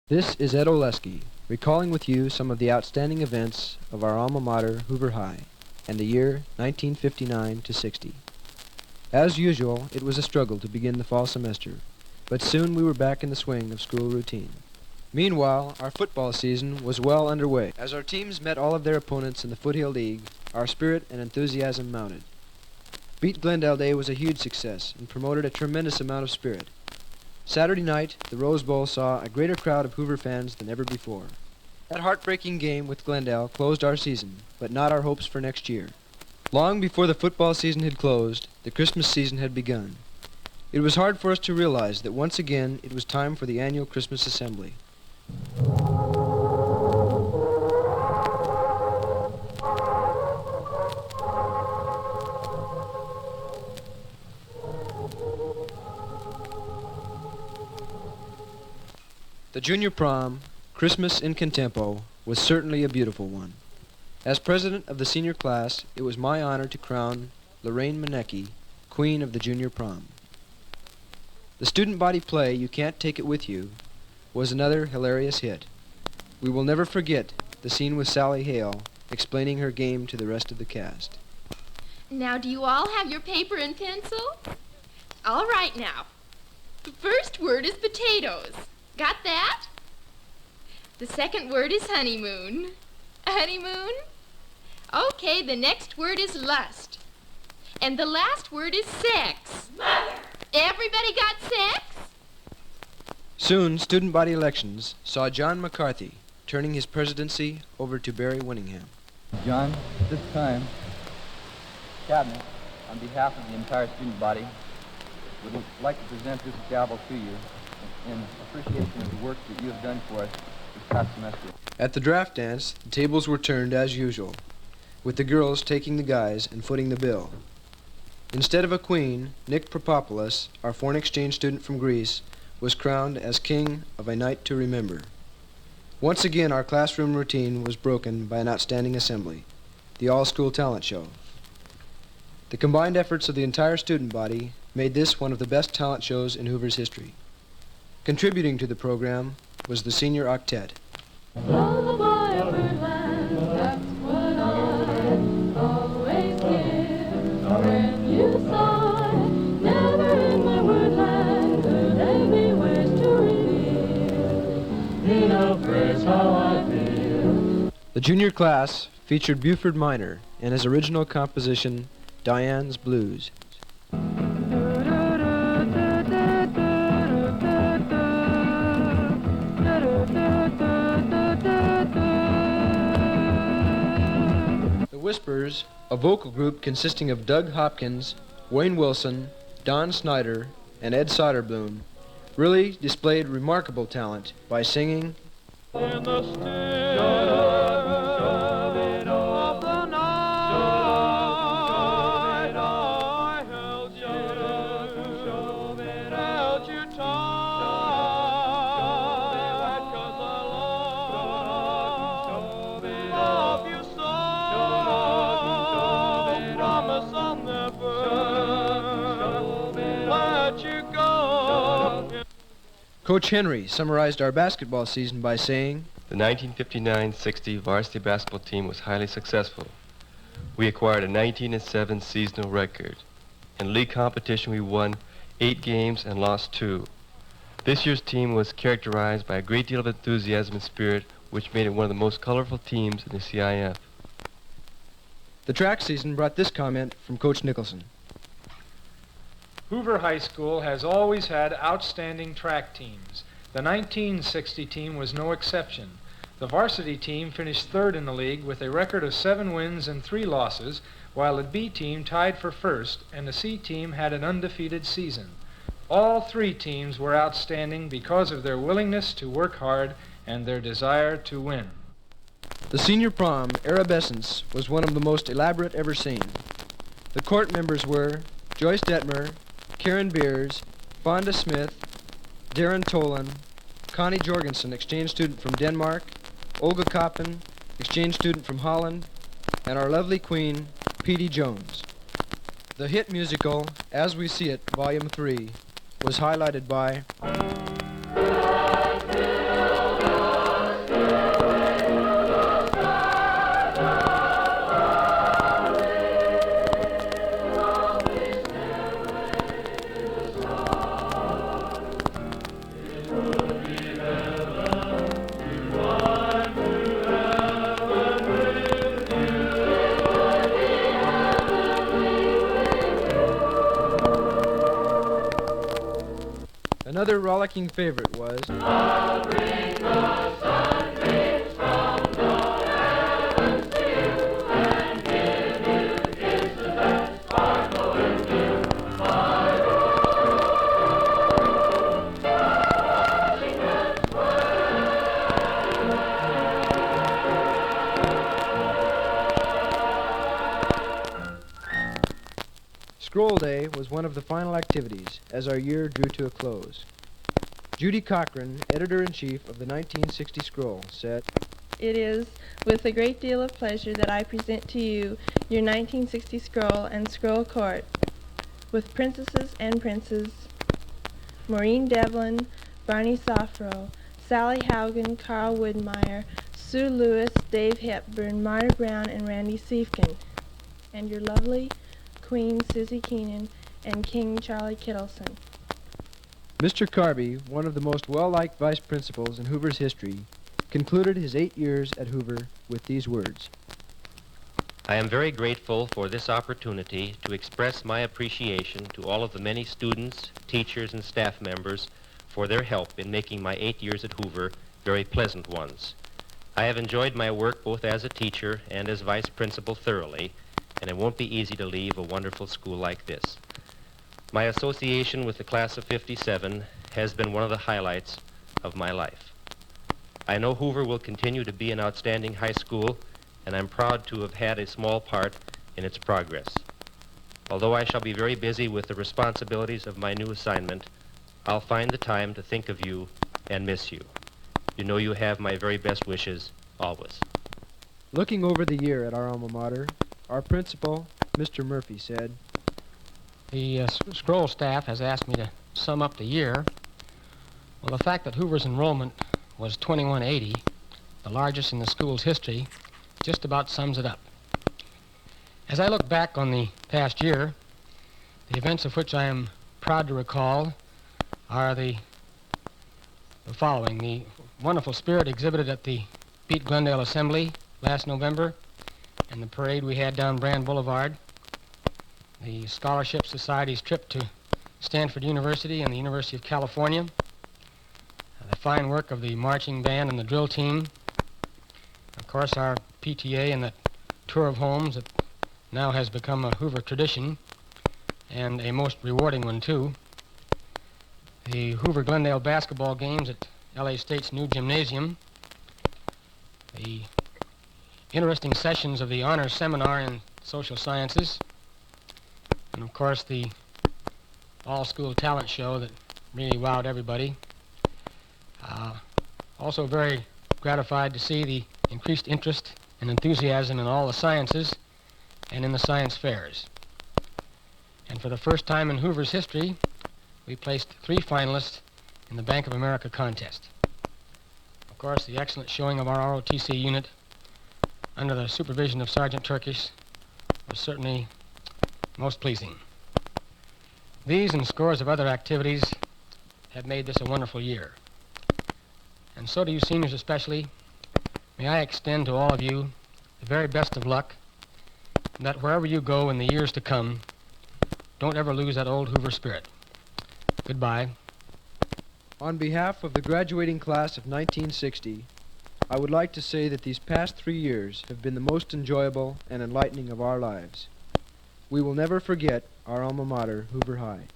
This is Ed Oleski, recalling with you some of the outstanding events of our alma mater, Hoover High, and the year 1959 to 60. As usual, it was a struggle to begin the fall semester, but soon we were back in the swing of school routine. Meanwhile, our football season was well underway. As our teams met all of their opponents in the Foothill League, our spirit and enthusiasm mounted. Beat Glendale Day was a huge success and promoted a tremendous amount of spirit. Saturday night, the Rose Bowl saw a greater crowd of Hoover fans than ever before. That heartbreaking game with Glendale closed our season, but not our hopes for next year. Long before the football season had closed, the Christmas season had begun. It was hard for us to realize that once again it was time for the annual Christmas assembly. The junior prom, Christmas in Contempo, was certainly a beautiful one. As president of the senior class, it was my honor to crown Lorraine Manecki, queen of the junior prom. The student body play, You Can't Take It With You, was another hilarious hit. We will never forget the scene with Sally Hale explaining her game to the rest of the cast. Now, do you all have your paper and pencil? All right now. The first word is potatoes. Got that? The second word is honeymoon. Honeymoon? Okay, the next word is lust. And the last word is sex. Mother! Everybody got sex? Soon, student body elections saw John McCarthy turning his presidency over to Barry Winningham. John, at this time, Cabinet, on behalf of the entire student body, would like to present this gavel to you in appreciation of the work that you have done for us this past semester. At the draft dance, the tables were turned as usual, with the girls taking the guys and footing the bill. Instead of a queen, Nick Propopoulos, our foreign exchange student from Greece, was crowned as king of a night to remember. Once again, our classroom routine was broken by an outstanding assembly, the all-school talent show. The combined efforts of the entire student body made this one of the best talent shows in Hoover's history. Contributing to the program was the senior octet. Lullaby of birdland, that's what I always hear. When you sigh, never in my wordland could they be wished to reveal. In a phrase how I feel. The junior class featured Buford Minor and his original composition, Diane's Blues. The Whispers, a vocal group consisting of Doug Hopkins, Wayne Wilson, Don Snyder, and Ed Soderblom, really displayed remarkable talent by singing In the stillness of the night, I held you tight, 'cause I love you so. Promise I'll never let you go. Coach Henry summarized our basketball season by saying, The 1959-60 varsity basketball team was highly successful. We acquired a 19-7 seasonal record. In league competition, we won 8 games and lost 2. This year's team was characterized by a great deal of enthusiasm and spirit, which made it one of the most colorful teams in the CIF. The track season brought this comment from Coach Nicholson. Hoover High School has always had outstanding track teams. The 1960 team was no exception. The varsity team finished third in the league with a record of 7 wins and 3 losses, while the B team tied for first, and the C team had an undefeated season. All 3 teams were outstanding because of their willingness to work hard and their desire to win. The senior prom, Arabescence, was one of the most elaborate ever seen. The court members were Joyce Detmer, Karen Beers, Fonda Smith, Darren Tolan, Connie Jorgensen, exchange student from Denmark, Olga Koppen, exchange student from Holland, and our lovely queen, Petey Jones. The hit musical, As We See It, Volume 3, was highlighted by Another rollicking favorite was Scroll Day was one of the final activities as our year drew to a close. Judy Cochran, editor-in-chief of the 1960 Scroll, said, It is with a great deal of pleasure that I present to you your 1960 Scroll and Scroll Court, with princesses and princes, Maureen Devlin, Barney Sofro, Sally Haugen, Carl Woodmeyer, Sue Lewis, Dave Hepburn, Marta Brown, and Randy Siefkin, and your lovely Queen Susie Keenan and King Charlie Kittleson. Mr. Carby, one of the most well-liked vice principals in Hoover's history, concluded his 8 years at Hoover with these words. I am very grateful for this opportunity to express my appreciation to all of the many students, teachers, and staff members for their help in making my 8 years at Hoover very pleasant ones. I have enjoyed my work both as a teacher and as vice principal thoroughly, and it won't be easy to leave a wonderful school like this. My association with the class of '57 has been one of the highlights of my life. I know Hoover will continue to be an outstanding high school, and I'm proud to have had a small part in its progress. Although I shall be very busy with the responsibilities of my new assignment, I'll find the time to think of you and miss you. You know you have my very best wishes, always. Looking over the year at our alma mater, our principal, Mr. Murphy, said, The Scroll staff has asked me to sum up the year. Well, the fact that Hoover's enrollment was 2180, the largest in the school's history, just about sums it up. As I look back on the past year, the events of which I am proud to recall are the following. The wonderful spirit exhibited at the Beat Glendale Assembly last November, and the parade we had down Brand Boulevard, the Scholarship Society's trip to Stanford University and the University of California, the fine work of the marching band and the drill team, of course our PTA and the tour of homes that now has become a Hoover tradition, and a most rewarding one too, the Hoover Glendale basketball games at LA State's new gymnasium, the interesting sessions of the honors seminar in social sciences, and of course the all-school talent show that really wowed everybody. Also very gratified to see the increased interest and enthusiasm in all the sciences and in the science fairs. And for the first time in Hoover's history, we placed 3 finalists in the Bank of America contest. Of course, the excellent showing of our ROTC unit under the supervision of Sergeant Turkish was certainly most pleasing. These and scores of other activities have made this a wonderful year. And so to you seniors especially, may I extend to all of you the very best of luck, and that wherever you go in the years to come, don't ever lose that old Hoover spirit. Goodbye. On behalf of the graduating class of 1960, I would like to say that these past 3 years have been the most enjoyable and enlightening of our lives. We will never forget our alma mater, Hoover High.